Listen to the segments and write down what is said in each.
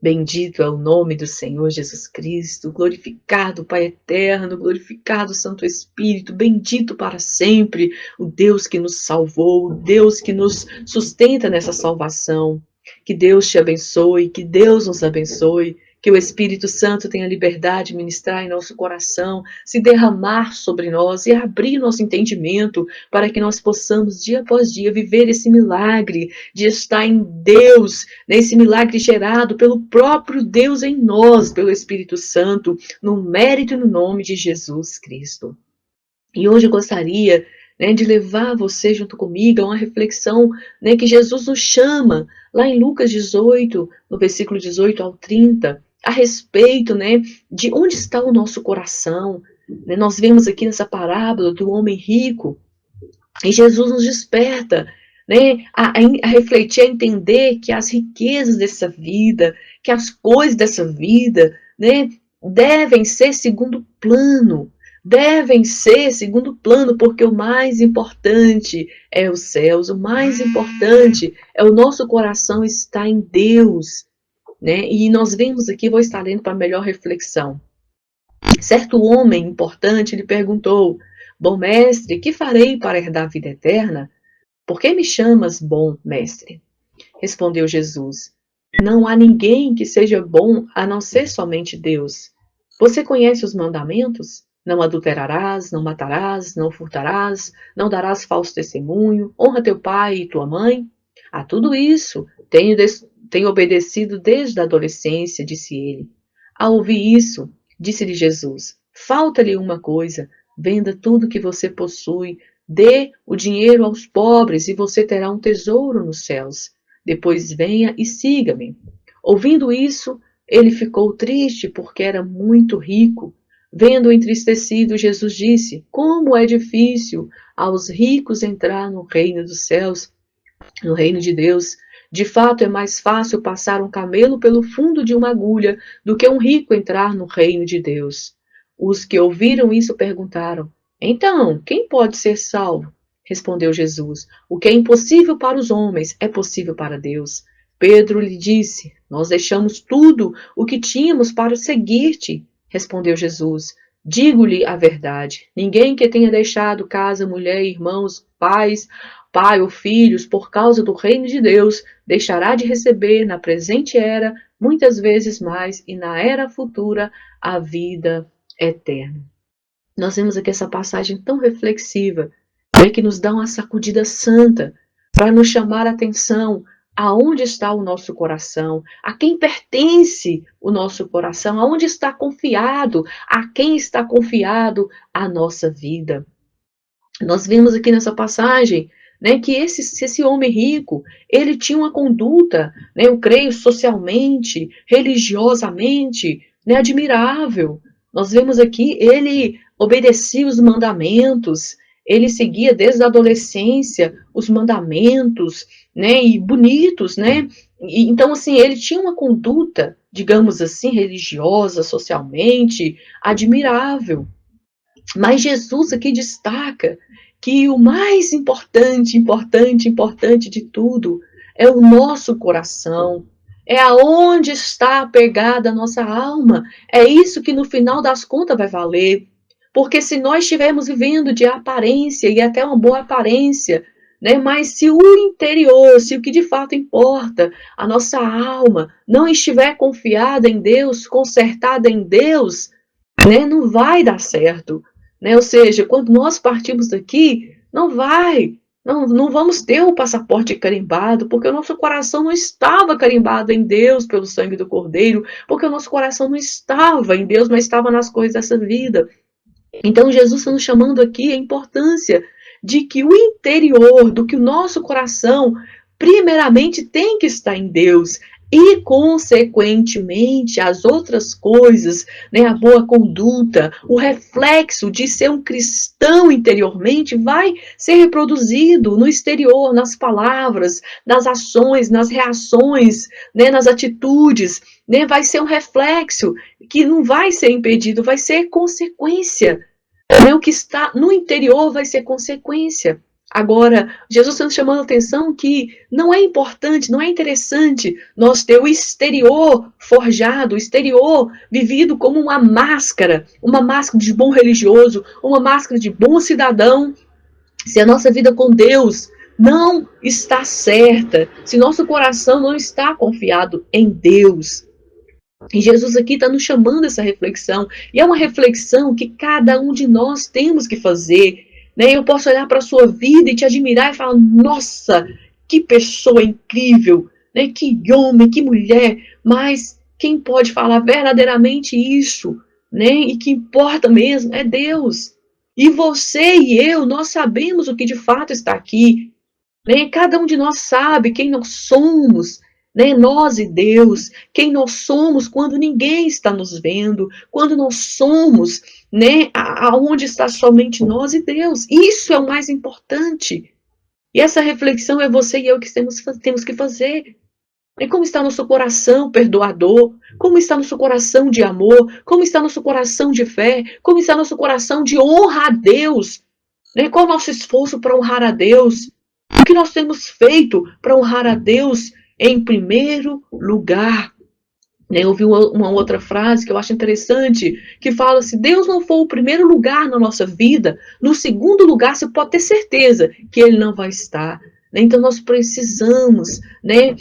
Bendito é o nome do Senhor Jesus Cristo, glorificado Pai eterno, glorificado Santo Espírito, bendito para sempre, o Deus que nos salvou, o Deus que nos sustenta nessa salvação. Que Deus te abençoe, que Deus nos abençoe, que o Espírito Santo tenha liberdade de ministrar em nosso coração, se derramar sobre nós e abrir nosso entendimento para que nós possamos, dia após dia, viver esse milagre de estar em Deus, nesse milagre gerado pelo próprio Deus em nós, pelo Espírito Santo, no mérito e no nome de Jesus Cristo. E hoje eu gostaria, de levar você junto comigo a uma reflexão, que Jesus nos chama, lá em Lucas 18, no versículo 18 ao 30, a respeito, de onde está o nosso coração. Nós vemos aqui nessa parábola do homem rico, e Jesus nos desperta, a refletir, a entender que as riquezas dessa vida, que as coisas dessa vida, devem ser segundo plano. Devem ser segundo plano, porque o mais importante é os céus, o mais importante é o nosso coração estar em Deus. E nós vemos aqui, vou estar lendo para melhor reflexão. Certo homem importante lhe perguntou: bom mestre, que farei para herdar a vida eterna? Por que me chamas bom mestre? Respondeu Jesus: não há ninguém que seja bom a não ser somente Deus. Você conhece os mandamentos? Não adulterarás, não matarás, não furtarás, não darás falso testemunho, honra teu pai e tua mãe. A tudo isso tenho obedecido desde a adolescência, disse ele. Ao ouvir isso, disse-lhe Jesus: falta-lhe uma coisa, venda tudo que você possui, dê o dinheiro aos pobres e você terá um tesouro nos céus. Depois venha e siga-me. Ouvindo isso, ele ficou triste porque era muito rico. Vendo-o entristecido, Jesus disse: como é difícil aos ricos entrar no reino dos céus, no reino de Deus. De fato, é mais fácil passar um camelo pelo fundo de uma agulha do que um rico entrar no reino de Deus. Os que ouviram isso perguntaram: então, quem pode ser salvo? Respondeu Jesus: o que é impossível para os homens é possível para Deus. Pedro lhe disse: nós deixamos tudo o que tínhamos para seguir-te. Respondeu Jesus: digo-lhe a verdade, ninguém que tenha deixado casa, mulher, irmãos, pai ou filhos, por causa do reino de Deus, deixará de receber na presente era, muitas vezes mais, e na era futura, a vida eterna. Nós vemos aqui essa passagem tão reflexiva, que nos dá uma sacudida santa, para nos chamar a atenção aonde está o nosso coração, a quem pertence o nosso coração, aonde está confiado, a quem está confiado a nossa vida. Nós vemos aqui nessa passagem, que esse homem rico, ele tinha uma conduta, eu creio, socialmente, religiosamente, admirável. Nós vemos aqui, ele obedecia os mandamentos, ele seguia desde a adolescência os mandamentos, e bonitos, então, assim, ele tinha uma conduta, digamos assim, religiosa, socialmente, admirável. Mas Jesus aqui destaca que o mais importante de tudo é o nosso coração, é aonde está apegada a nossa alma, é isso que no final das contas vai valer, porque se nós estivermos vivendo de aparência, e até uma boa aparência, mas se o interior, se o que de fato importa, a nossa alma, não estiver confiada em Deus, consertada em Deus, não vai dar certo. Ou seja, quando nós partimos daqui, não vamos ter o passaporte carimbado, porque o nosso coração não estava carimbado em Deus pelo sangue do Cordeiro, porque o nosso coração não estava em Deus, mas estava nas coisas dessa vida. Então Jesus está nos chamando aqui a importância de que o interior, do que o nosso coração, primeiramente tem que estar em Deus, e, consequentemente, as outras coisas, a boa conduta, o reflexo de ser um cristão interiormente vai ser reproduzido no exterior, nas palavras, nas ações, nas reações, nas atitudes, vai ser um reflexo que não vai ser impedido, vai ser consequência. O que está no interior vai ser consequência. Agora, Jesus está nos chamando a atenção que não é importante, não é interessante nós ter o exterior forjado, o exterior vivido como uma máscara de bom religioso, uma máscara de bom cidadão, se a nossa vida com Deus não está certa, se nosso coração não está confiado em Deus. E Jesus aqui está nos chamando a essa reflexão, e é uma reflexão que cada um de nós temos que fazer. Né? Eu posso olhar para a sua vida e te admirar e falar, nossa, que pessoa incrível, né? Que homem, que mulher, mas quem pode falar verdadeiramente isso, né? E que importa mesmo é Deus. E você e eu, nós sabemos o que de fato está aqui. Né? Cada um de nós sabe quem nós somos, né? Nós e Deus, quem nós somos quando ninguém está nos vendo, quando nós somos, né? Aonde está somente nós e Deus. Isso é o mais importante. E essa reflexão é você e eu que temos que fazer. E como está nosso coração perdoador? Como está nosso coração de amor? Como está nosso coração de fé? Como está nosso coração de honra a Deus? Né? Qual é o nosso esforço para honrar a Deus? O que nós temos feito para honrar a Deus em primeiro lugar? Eu ouvi uma outra frase que eu acho interessante, que fala, se Deus não for o primeiro lugar na nossa vida, no segundo lugar você pode ter certeza que Ele não vai estar. Então nós precisamos, né,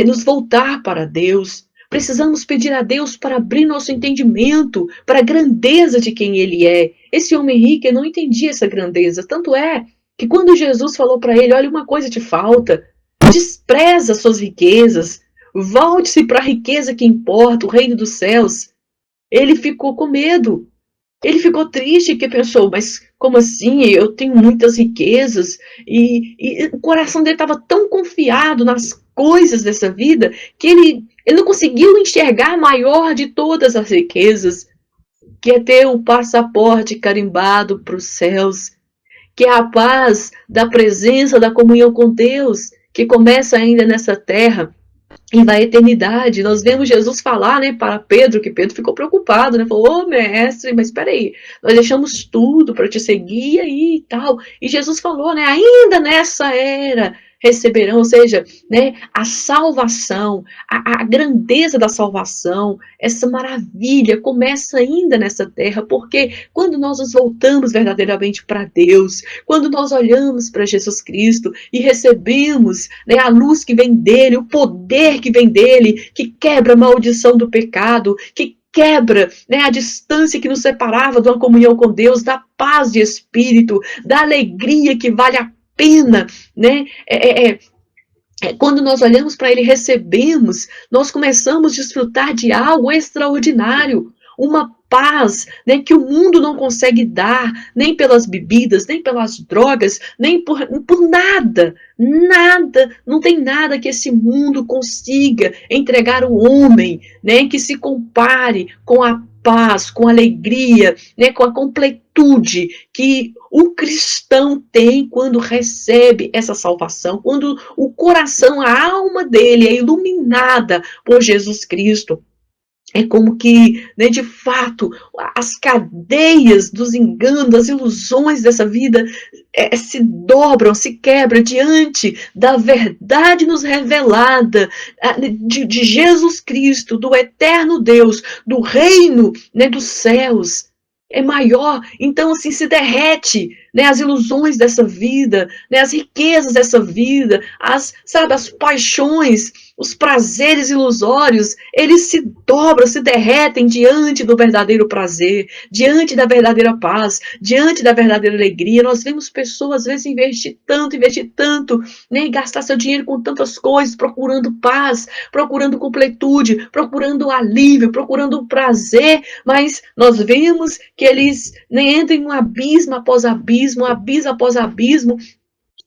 nos voltar para Deus. Precisamos pedir a Deus para abrir nosso entendimento para a grandeza de quem Ele é. Esse homem rico não entendia essa grandeza. Tanto é que quando Jesus falou para ele, olha, uma coisa te falta, despreza suas riquezas, volte-se para a riqueza que importa, o reino dos céus. Ele ficou com medo. Ele ficou triste, que pensou, mas como assim? Eu tenho muitas riquezas. E o coração dele estava tão confiado nas coisas dessa vida que ele não conseguiu enxergar a maior de todas as riquezas, que é ter um passaporte carimbado para os céus, que é a paz da presença, da comunhão com Deus, que começa ainda nessa terra e vai à eternidade. Nós vemos Jesus falar, né, para Pedro, que Pedro ficou preocupado, né, falou, ô mestre, mas espera aí, nós deixamos tudo para te seguir aí e tal. E Jesus falou, né, ainda nessa era receberão, ou seja, né, a salvação, a grandeza da salvação, essa maravilha começa ainda nessa terra, porque quando nós nos voltamos verdadeiramente para Deus, quando nós olhamos para Jesus Cristo e recebemos, né, a luz que vem dele, o poder que vem dele, que quebra a maldição do pecado, que quebra, né, a distância que nos separava de uma comunhão com Deus, da paz de espírito, da alegria que vale a pena, né? Quando nós olhamos para ele, recebemos, nós começamos a desfrutar de algo extraordinário, uma paz, né, que o mundo não consegue dar, nem pelas bebidas, nem pelas drogas, nem por nada, nada, não tem nada que esse mundo consiga entregar ao homem, né, que se compare com a paz, com a alegria, né, com a completude que o cristão tem quando recebe essa salvação, quando o coração, a alma dele é iluminada por Jesus Cristo. É como que, né, de fato, as cadeias dos enganos, das ilusões dessa vida se dobram, se quebram diante da verdade nos revelada de Jesus Cristo, do eterno Deus, do reino, né, dos céus. É maior, então assim se derrete, né, as ilusões dessa vida, né, as riquezas dessa vida, as paixões, os prazeres ilusórios, eles se dobram, se derretem diante do verdadeiro prazer, diante da verdadeira paz, diante da verdadeira alegria. Nós vemos pessoas às vezes investir tanto, né, e gastar seu dinheiro com tantas coisas, procurando paz, procurando completude, procurando alívio, procurando prazer, mas nós vemos que eles, né, entram em um abismo após abismo após abismo,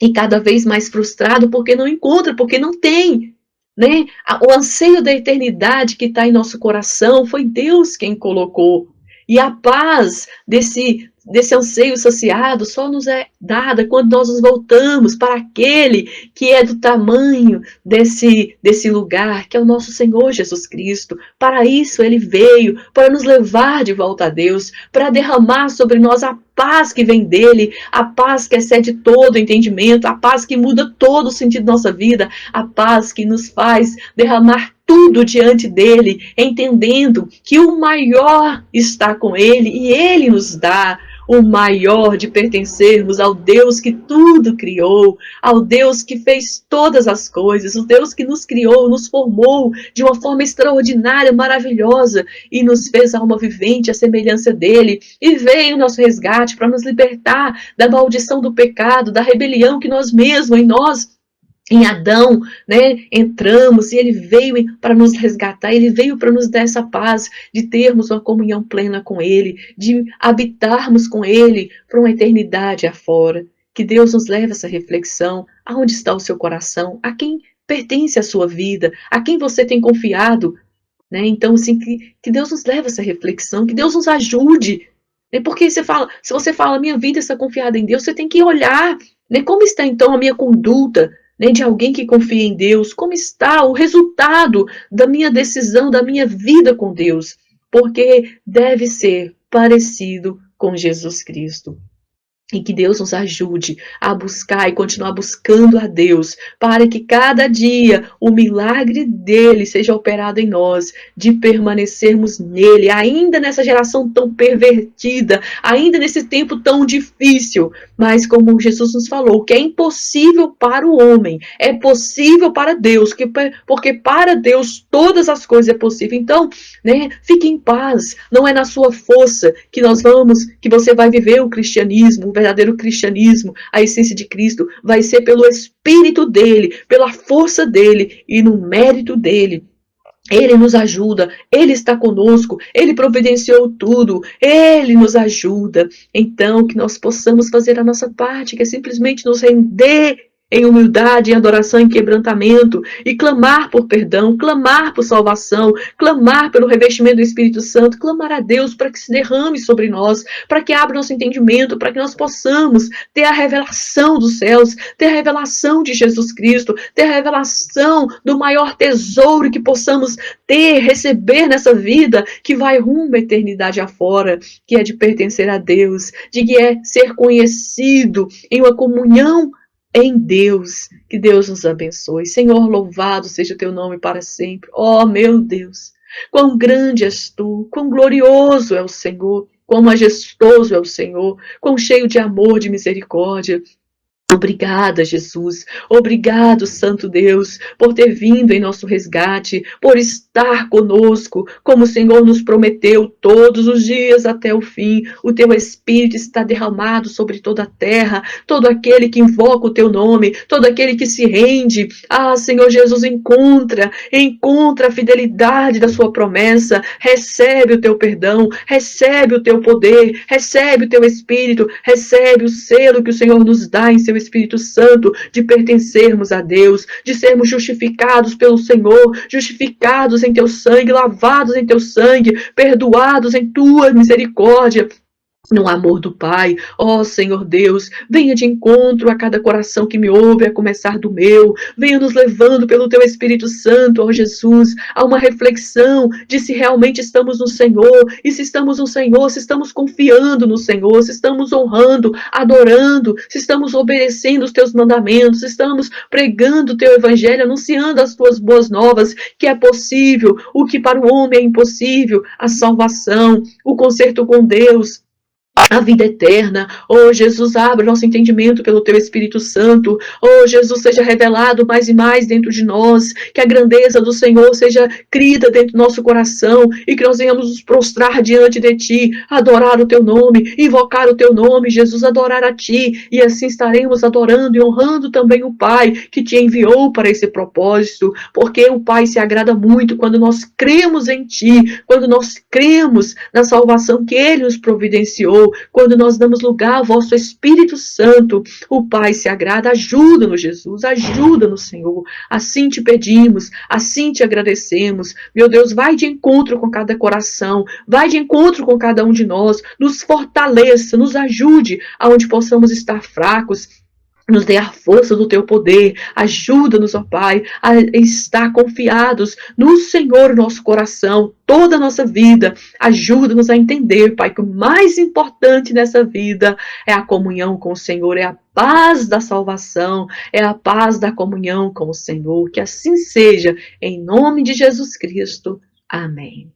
e cada vez mais frustrado porque não encontra, porque não tem. Né? O anseio da eternidade que está em nosso coração foi Deus quem colocou. E a paz desse anseio saciado só nos é dada quando nós nos voltamos para aquele que é do tamanho desse lugar, que é o nosso Senhor Jesus Cristo. Para isso ele veio, para nos levar de volta a Deus, para derramar sobre nós a paz que vem dele, a paz que excede todo entendimento, a paz que muda todo o sentido da nossa vida, a paz que nos faz derramar tudo diante dele, entendendo que o maior está com ele e ele nos dá o maior de pertencermos ao Deus que tudo criou, ao Deus que fez todas as coisas, o Deus que nos criou, nos formou de uma forma extraordinária, maravilhosa e nos fez alma vivente à semelhança dele e veio o nosso resgate para nos libertar da maldição do pecado, da rebelião que nós mesmos, em Adão, né, entramos e ele veio para nos resgatar, ele veio para nos dar essa paz de termos uma comunhão plena com ele, de habitarmos com ele para uma eternidade afora. Que Deus nos leve a essa reflexão. Aonde está o seu coração? A quem pertence a sua vida? A quem você tem confiado? Né? Então, assim, que Deus nos leve a essa reflexão, que Deus nos ajude. Né? Porque se você fala, minha vida está confiada em Deus, você tem que olhar, né, como está então a minha conduta, né, de alguém que confia em Deus, como está o resultado da minha decisão, da minha vida com Deus, porque deve ser parecido com Jesus Cristo. E que Deus nos ajude a buscar e continuar buscando a Deus, para que cada dia o milagre dele seja operado em nós, de permanecermos nele, ainda nessa geração tão pervertida, ainda nesse tempo tão difícil. Mas como Jesus nos falou, que é impossível para o homem, é possível para Deus, porque para Deus todas as coisas é possível. Então, né, fique em paz, não é na sua força que você vai viver o cristianismo, o verdadeiro cristianismo, a essência de Cristo, vai ser pelo Espírito dele, pela força dele e no mérito dele. Ele nos ajuda, ele está conosco, ele providenciou tudo, ele nos ajuda. Então, que nós possamos fazer a nossa parte, que é simplesmente nos render em humildade, em adoração, em quebrantamento, e clamar por perdão, clamar por salvação, clamar pelo revestimento do Espírito Santo, clamar a Deus para que se derrame sobre nós, para que abra nosso entendimento, para que nós possamos ter a revelação dos céus, ter a revelação de Jesus Cristo, ter a revelação do maior tesouro que possamos ter, receber nessa vida, que vai rumo à eternidade afora, que é de pertencer a Deus, de que é ser conhecido em uma comunhão em Deus. Que Deus nos abençoe. Senhor, louvado seja teu nome para sempre. Oh, meu Deus, quão grande és tu, quão glorioso é o Senhor, quão majestoso é o Senhor, quão cheio de amor, de misericórdia. Obrigada, Jesus. Obrigado, Santo Deus, por ter vindo em nosso resgate, por estar conosco, como o Senhor nos prometeu todos os dias até o fim. O teu Espírito está derramado sobre toda a terra, todo aquele que invoca o teu nome, todo aquele que se rende. Ah, Senhor Jesus, encontra a fidelidade da sua promessa, recebe o teu perdão, recebe o teu poder, recebe o teu Espírito, recebe o selo que o Senhor nos dá em seu Espírito Santo, de pertencermos a Deus, de sermos justificados pelo Senhor, justificados em teu sangue, lavados em teu sangue, perdoados em tua misericórdia, no amor do Pai. Ó Senhor Deus, venha de encontro a cada coração que me ouve, a começar do meu, venha nos levando pelo teu Espírito Santo, ó Jesus, a uma reflexão de se realmente estamos no Senhor, e se estamos no Senhor, se estamos confiando no Senhor, se estamos honrando, adorando, se estamos obedecendo os teus mandamentos, se estamos pregando o teu evangelho, anunciando as tuas boas novas, que é possível, o que para o homem é impossível, a salvação, o conserto com Deus, a vida eterna. Oh Jesus, abre nosso entendimento pelo teu Espírito Santo. Oh Jesus, seja revelado mais e mais dentro de nós, que a grandeza do Senhor seja crida dentro do nosso coração, e que nós venhamos nos prostrar diante de ti, adorar o teu nome, invocar o teu nome, Jesus, adorar a ti, e assim estaremos adorando e honrando também o Pai que te enviou para esse propósito, porque o Pai se agrada muito quando nós cremos em ti, quando nós cremos na salvação que ele nos providenciou, Senhor, quando nós damos lugar ao vosso Espírito Santo, o Pai se agrada. Ajuda-nos, Jesus, ajuda-nos, Senhor. Assim te pedimos, assim te agradecemos. Meu Deus, vai de encontro com cada coração, vai de encontro com cada um de nós, nos fortaleça, nos ajude aonde possamos estar fracos. Nos dê a força do teu poder, ajuda-nos, ó Pai, a estar confiados no Senhor, nosso coração, toda a nossa vida. Ajuda-nos a entender, Pai, que o mais importante nessa vida é a comunhão com o Senhor, é a paz da salvação, é a paz da comunhão com o Senhor. Que assim seja, em nome de Jesus Cristo. Amém.